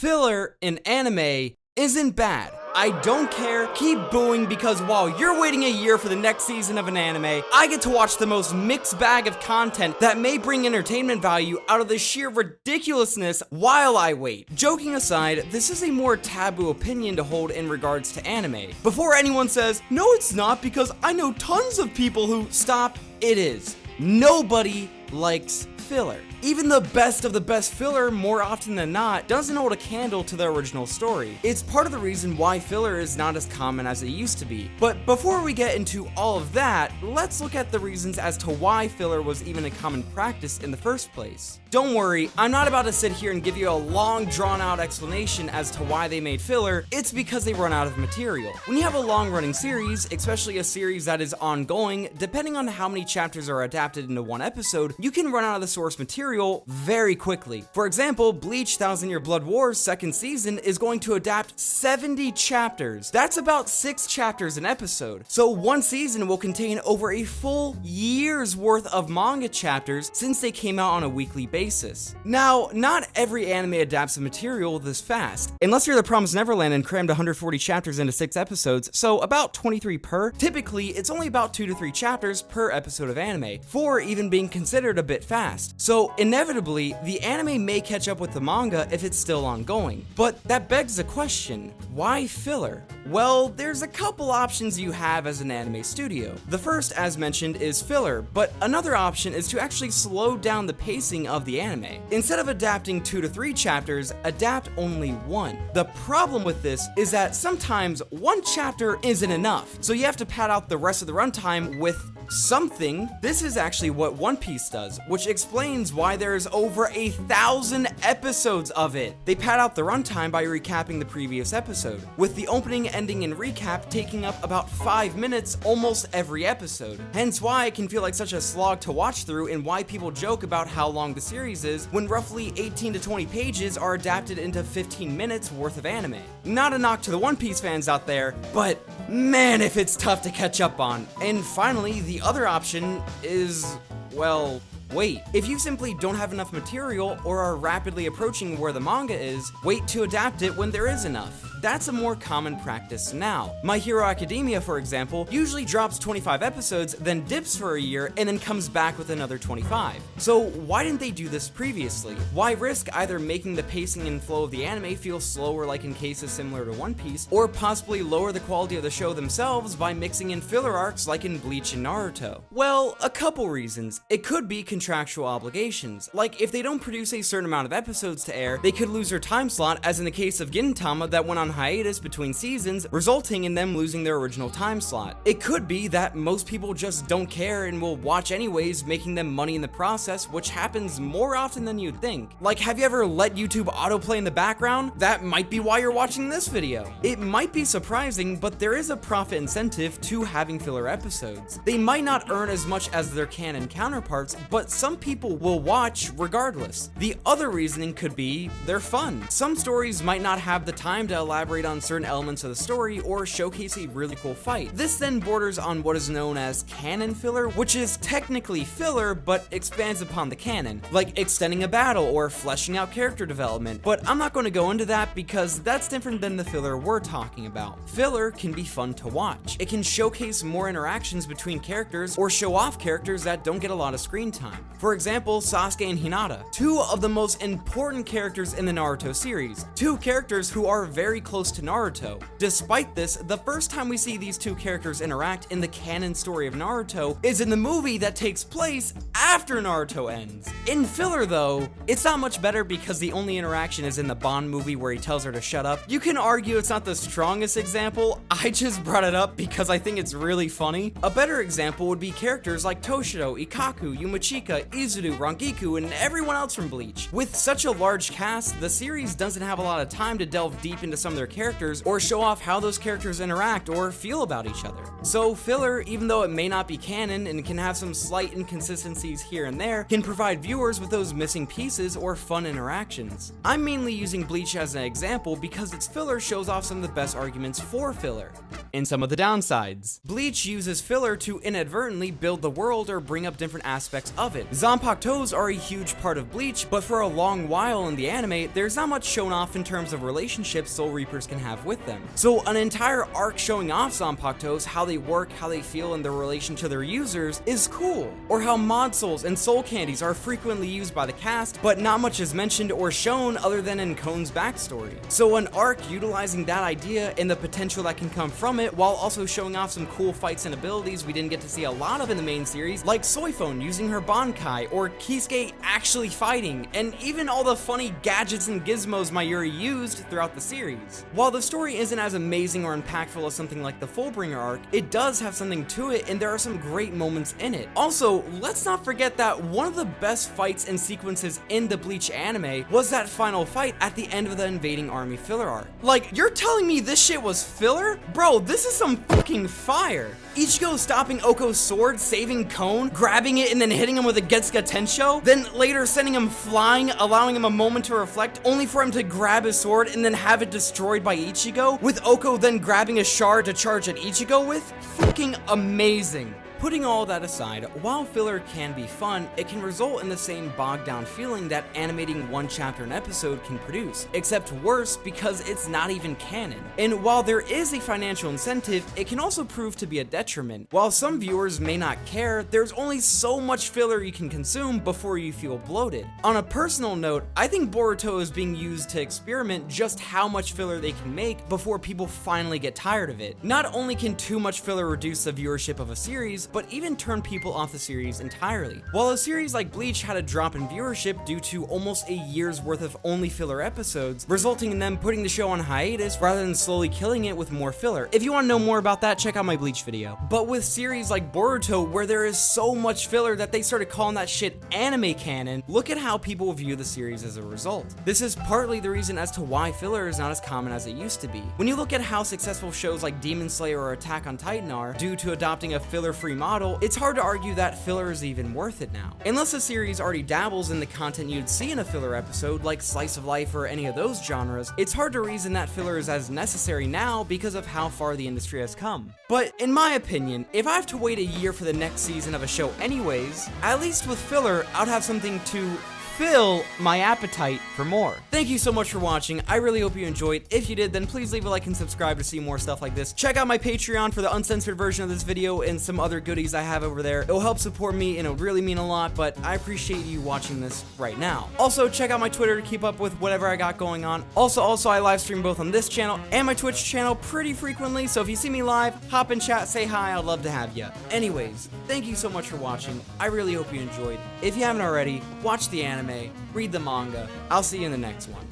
Filler in anime isn't bad. I don't care, keep booing, because while you're waiting a year for the next season of an anime, I get to watch the most mixed bag of content that may bring entertainment value out of the sheer ridiculousness while I wait. Joking aside, this is a more taboo opinion to hold in regards to anime. Before anyone says, no it's not because I know tons of people who, stop, it is. Nobody likes filler. Even the best of the best filler, more often than not, doesn't hold a candle to the original story. It's part of the reason why filler is not as common as it used to be. But before we get into all of that, let's look at the reasons as to why filler was even a common practice in the first place. Don't worry, I'm not about to sit here and give you a long drawn out explanation as to why they made filler. It's because they run out of material. When you have a long running series, especially a series that is ongoing, depending on how many chapters are adapted into one episode, you can run out of the source material very quickly. For example, Bleach 1000 Year Blood War's second season is going to adapt 70 chapters. That's about 6 chapters an episode. So one season will contain over a full year's worth of manga chapters since they came out on a weekly basis. Now, not every anime adapts the material this fast, unless you're The Promised Neverland and crammed 140 chapters into 6 episodes, so about 23 per. Typically, it's only about 2 to 3 chapters per episode of anime, 4 even being considered a bit fast. So inevitably, the anime may catch up with the manga if it's still ongoing. But that begs the question, why filler? Well, there's a couple options you have as an anime studio. The first, as mentioned, is filler, but another option is to actually slow down the pacing of the anime. Instead of adapting 2 to 3 chapters, adapt only 1. The problem with this is that sometimes 1 chapter isn't enough, so you have to pad out the rest of the runtime with something. This is actually what One Piece does, which explains why there's over 1,000 episodes of it. They pad out the runtime by recapping the previous episode, with the opening, ending, and recap taking up about 5 minutes almost every episode. Hence why it can feel like such a slog to watch through, and why people joke about how long the series is when roughly 18 to 20 pages are adapted into 15 minutes worth of anime. Not a knock to the One Piece fans out there, but man, if it's tough to catch up on. And finally, the other option is, well, wait. If you simply don't have enough material or are rapidly approaching where the manga is, wait to adapt it when there is enough. That's a more common practice now. My Hero Academia, for example, usually drops 25 episodes, then dips for a year, and then comes back with another 25. So why didn't they do this previously? Why risk either making the pacing and flow of the anime feel slower like in cases similar to One Piece, or possibly lower the quality of the show themselves by mixing in filler arcs like in Bleach and Naruto? Well, a couple reasons. It could be contractual obligations. Like, if they don't produce a certain amount of episodes to air, they could lose their time slot, as in the case of Gintama that went on hiatus between seasons, resulting in them losing their original time slot. It could be that most people just don't care and will watch anyways, making them money in the process, which happens more often than you'd think. Like, have you ever let YouTube autoplay in the background? That might be why you're watching this video. It might be surprising, but there is a profit incentive to having filler episodes. They might not earn as much as their canon counterparts, but some people will watch regardless. The other reasoning could be they're fun. Some stories might not have the time to elaborate on certain elements of the story or showcase a really cool fight. This then borders on what is known as canon filler, which is technically filler but expands upon the canon, like extending a battle or fleshing out character development. But I'm not going to go into that because that's different than the filler we're talking about. Filler can be fun to watch. It can showcase more interactions between characters or show off characters that don't get a lot of screen time. For example, Sasuke and Hinata, 2 of the most important characters in the Naruto series, 2 characters who are very close to Naruto. Despite this, the first time we see these 2 characters interact in the canon story of Naruto is in the movie that takes place after Naruto ends. In filler though, it's not much better because the only interaction is in the Bond movie where he tells her to shut up. You can argue it's not the strongest example, I just brought it up because I think it's really funny. A better example would be characters like Toshiro, Ikaku, Yumachika, Izuru, Rangiku, and everyone else from Bleach. With such a large cast, the series doesn't have a lot of time to delve deep into some from their characters or show off how those characters interact or feel about each other. So filler, even though it may not be canon and can have some slight inconsistencies here and there, can provide viewers with those missing pieces or fun interactions. I'm mainly using Bleach as an example because its filler shows off some of the best arguments for filler. And some of the downsides. Bleach uses filler to inadvertently build the world or bring up different aspects of it. Zanpakutos are a huge part of Bleach, but for a long while in the anime, there's not much shown off in terms of relationships Soul Reapers can have with them. So an entire arc showing off Zanpakutos, how they work, how they feel in their relation to their users, is cool. Or how mod souls and soul candies are frequently used by the cast, but not much is mentioned or shown other than in Kone's backstory. So an arc utilizing that idea and the potential that can come from it, while also showing off some cool fights and abilities we didn't get to see a lot of in the main series, like Soifone using her Bankai, or Kisuke actually fighting, and even all the funny gadgets and gizmos Mayuri used throughout the series. While the story isn't as amazing or impactful as something like the Fullbringer arc, it does have something to it and there are some great moments in it. Also, let's not forget that one of the best fights and sequences in the Bleach anime was that final fight at the end of the Invading Army filler arc. Like, you're telling me this shit was filler? Bro, this is some fucking fire. Ichigo stopping Oko's sword, saving Kone, grabbing it and then hitting him with a Getsuga Tensho, then later sending him flying, allowing him a moment to reflect, only for him to grab his sword and then have it destroyed by Ichigo, with Oko then grabbing a shard to charge at Ichigo with? Fucking amazing. Putting all that aside, while filler can be fun, it can result in the same bogged down feeling that animating one chapter an episode can produce, except worse because it's not even canon. And while there is a financial incentive, it can also prove to be a detriment. While some viewers may not care, there's only so much filler you can consume before you feel bloated. On a personal note, I think Boruto is being used to experiment just how much filler they can make before people finally get tired of it. Not only can too much filler reduce the viewership of a series, but even turn people off the series entirely. While a series like Bleach had a drop in viewership due to almost a year's worth of only filler episodes, resulting in them putting the show on hiatus rather than slowly killing it with more filler. If you want to know more about that, check out my Bleach video. But with series like Boruto, where there is so much filler that they started calling that shit anime canon, look at how people view the series as a result. This is partly the reason as to why filler is not as common as it used to be. When you look at how successful shows like Demon Slayer or Attack on Titan are, due to adopting a filler-free model, it's hard to argue that filler is even worth it now. Unless the series already dabbles in the content you'd see in a filler episode, like slice of life or any of those genres, it's hard to reason that filler is as necessary now because of how far the industry has come. But in my opinion, if I have to wait a year for the next season of a show anyways, at least with filler, I'd have something to fill my appetite for more. Thank you so much for watching. I really hope you enjoyed. If you did, then please leave a like and subscribe to see more stuff like this. Check out my Patreon for the uncensored version of this video and some other goodies I have over there. It'll help support me and it'll really mean a lot, but I appreciate you watching this right now. Also, check out my Twitter to keep up with whatever I got going on. Also, I live stream both on this channel and my Twitch channel pretty frequently, so if you see me live, hop in chat, say hi, I'd love to have you. Anyways, thank you so much for watching. I really hope you enjoyed. If you haven't already, watch the anime, read the manga. I'll see you in the next one.